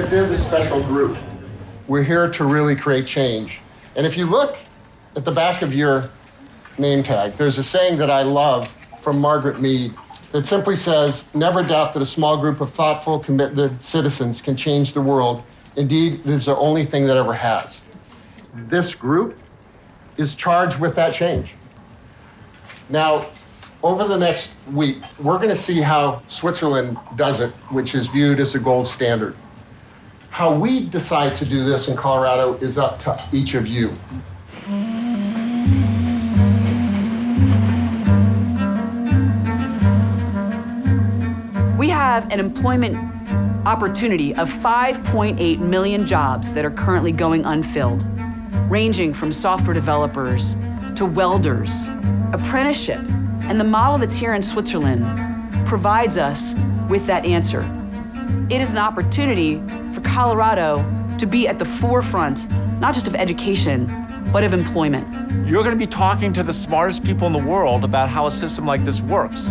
this is a special group. We're here to really create change. And if you look at the back of your name tag, there's a saying that I love from Margaret Mead that simply says, never doubt that a small group of thoughtful, committed citizens can change the world. Indeed, it is the only thing that ever has. This group is charged with that change. Now, over the next week, we're going to see how Switzerland does it, which is viewed as the gold standard. How we decide to do this in Colorado is up to each of you. We have an employment opportunity of 5.8 million jobs that are currently going unfilled, ranging from software developers to welders, apprenticeship. And the model that's here in Switzerland provides us with that answer. It is an opportunity for Colorado to be at the forefront, not just of education, but of employment. You're going to be talking to the smartest people in the world about how a system like this works.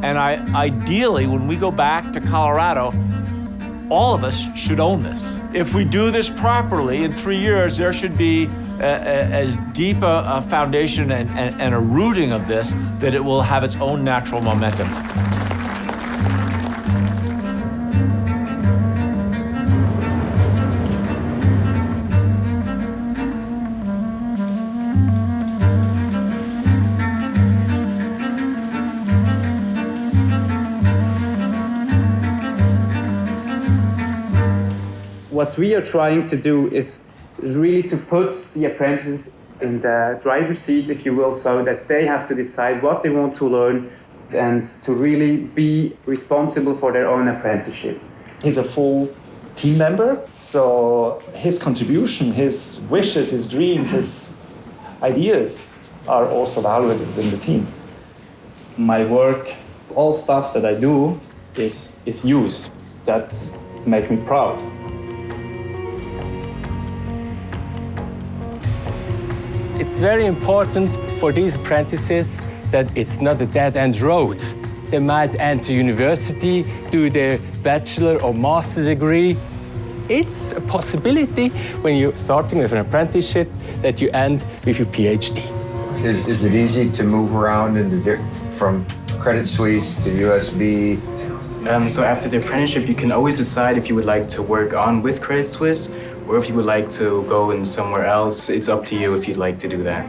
And ideally, when we go back to Colorado, all of us should own this. If we do this properly, in 3 years, there should be as deep a foundation and a rooting of this that it will have its own natural momentum. What we are trying to do is really to put the apprentices in the driver's seat, if you will, so that they have to decide what they want to learn and to really be responsible for their own apprenticeship. He's a full team member, so his contribution, his wishes, his dreams, his ideas are also valued within the team. My work, all stuff that I do is used. That makes me proud. It's very important for these apprentices that it's not a dead-end road. They might enter university, do their bachelor or master degree. It's a possibility when you're starting with an apprenticeship that you end with your PhD. Is it easy to move around from Credit Suisse to USB? So after the apprenticeship, you can always decide if you would like to work on with Credit Suisse or if you would like to go in somewhere else. It's up to you if you'd like to do that.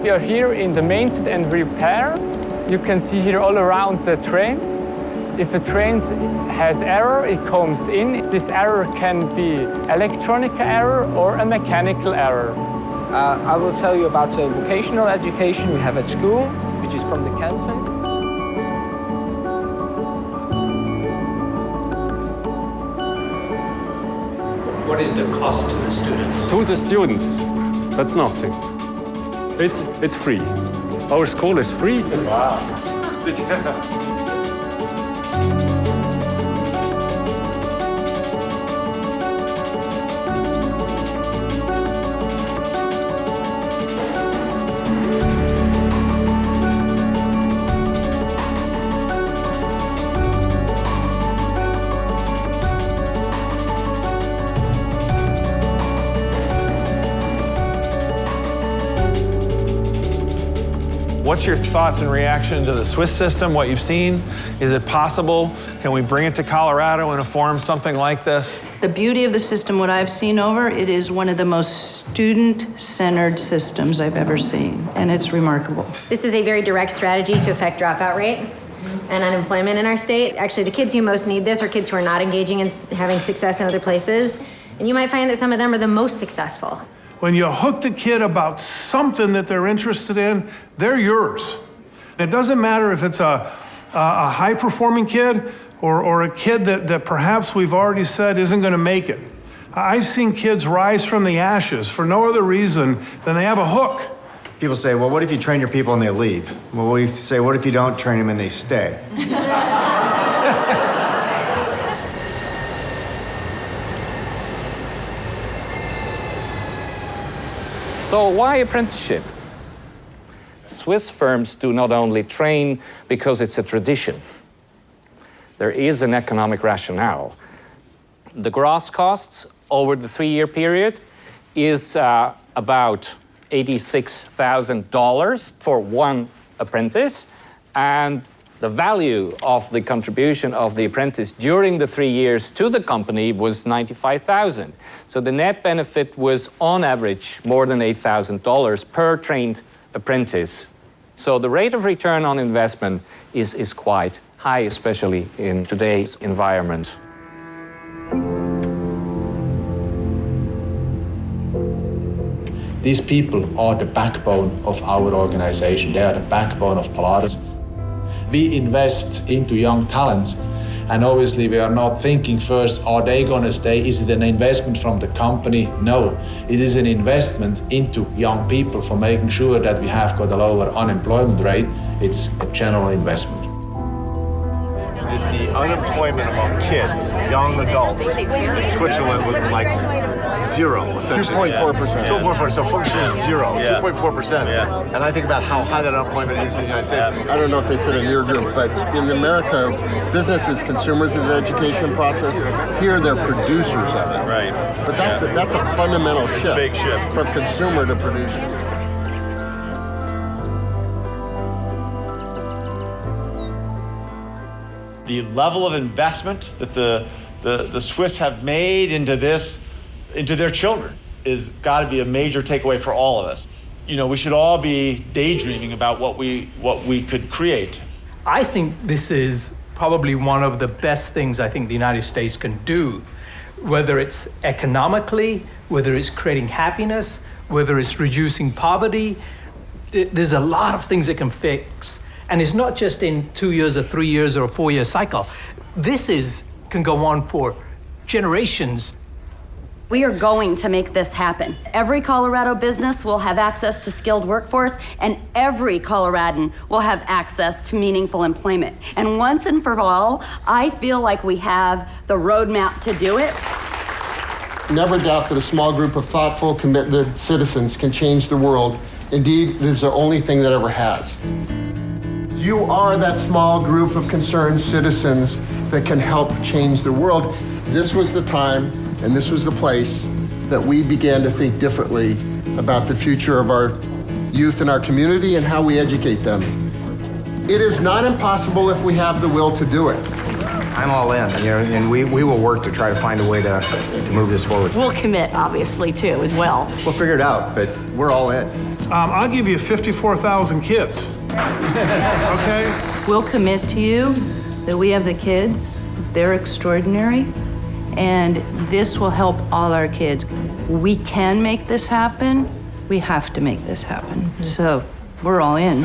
We are here in the maintenance and repair. You can see here all around the trains. If a train has error, it comes in. This error can be electronic error or a mechanical error. I will tell you about the vocational education we have at school, which is from the canton. What is the cost to the students? To the students, that's nothing. It's free. Our school is free. Wow. What's your thoughts and reaction to the Swiss system, what you've seen? Is it possible? Can we bring it to Colorado and form something like this? The beauty of the system, what I've seen over, it is one of the most student-centered systems I've ever seen, and it's remarkable. This is a very direct strategy to affect dropout rate and unemployment in our state. Actually, the kids who most need this are kids who are not engaging in having success in other places, and you might find that some of them are the most successful. When you hook the kid about something that they're interested in, they're yours. It doesn't matter if it's a high-performing kid or a kid that perhaps we've already said isn't going to make it. I've seen kids rise from the ashes for no other reason than they have a hook. People say, well, what if you train your people and they leave? Well, we say, what if you don't train them and they stay? So why apprenticeship? Swiss firms do not only train because it's a tradition. there is an economic rationale. The gross costs over the 3-year period is about $86,000 for one apprentice, and the value of the contribution of the apprentice during the 3 years to the company was $95,000. So the net benefit was on average more than $8,000 per trained apprentice. So the rate of return on investment is quite high, especially in today's environment. These people are the backbone of our organization. They are the backbone of Polaris. We invest into young talents, and obviously we are not thinking first, are they going to stay? Is it an investment from the company? No, it is an investment into young people for making sure that we have got a lower unemployment rate. It's a general investment. The unemployment among kids, young adults, in Switzerland was like zero, essentially. 2.4%. 2.4%, so functionally zero, Yeah. 2.4%. Yeah. And I think about how high that unemployment is in the United States. I don't know if they said in your group, but in America, business is consumers of the education process. Here, they're producers of it. Right. But that's a fundamental shift. It's a big shift. From consumer to producer. The level of investment that the Swiss have made into their children is got to be a major takeaway for all of us. You know, we should all be daydreaming about what we could create. I think this is probably one of the best things I think the United States can do, whether it's economically, whether it's creating happiness, whether it's reducing poverty. There's a lot of things it can fix. And it's not just in 2 years or 3 years or a 4-year cycle. This can go on for generations. We are going to make this happen. Every Colorado business will have access to skilled workforce, and every Coloradan will have access to meaningful employment. And once and for all, I feel like we have the roadmap to do it. Never doubt that a small group of thoughtful, committed citizens can change the world. Indeed, it is the only thing that ever has. You are that small group of concerned citizens that can help change the world. This was the time and this was the place that we began to think differently about the future of our youth in our community and how we educate them. It is not impossible if we have the will to do it. I'm all in, and we will work to try to find a way to move this forward. We'll commit, obviously, too, as well. We'll figure it out, but we're all in. I'll give you 54,000 kids. Okay? We'll commit to you that we have the kids, they're extraordinary, and this will help all our kids. We can make this happen. We have to make this happen. So we're all in.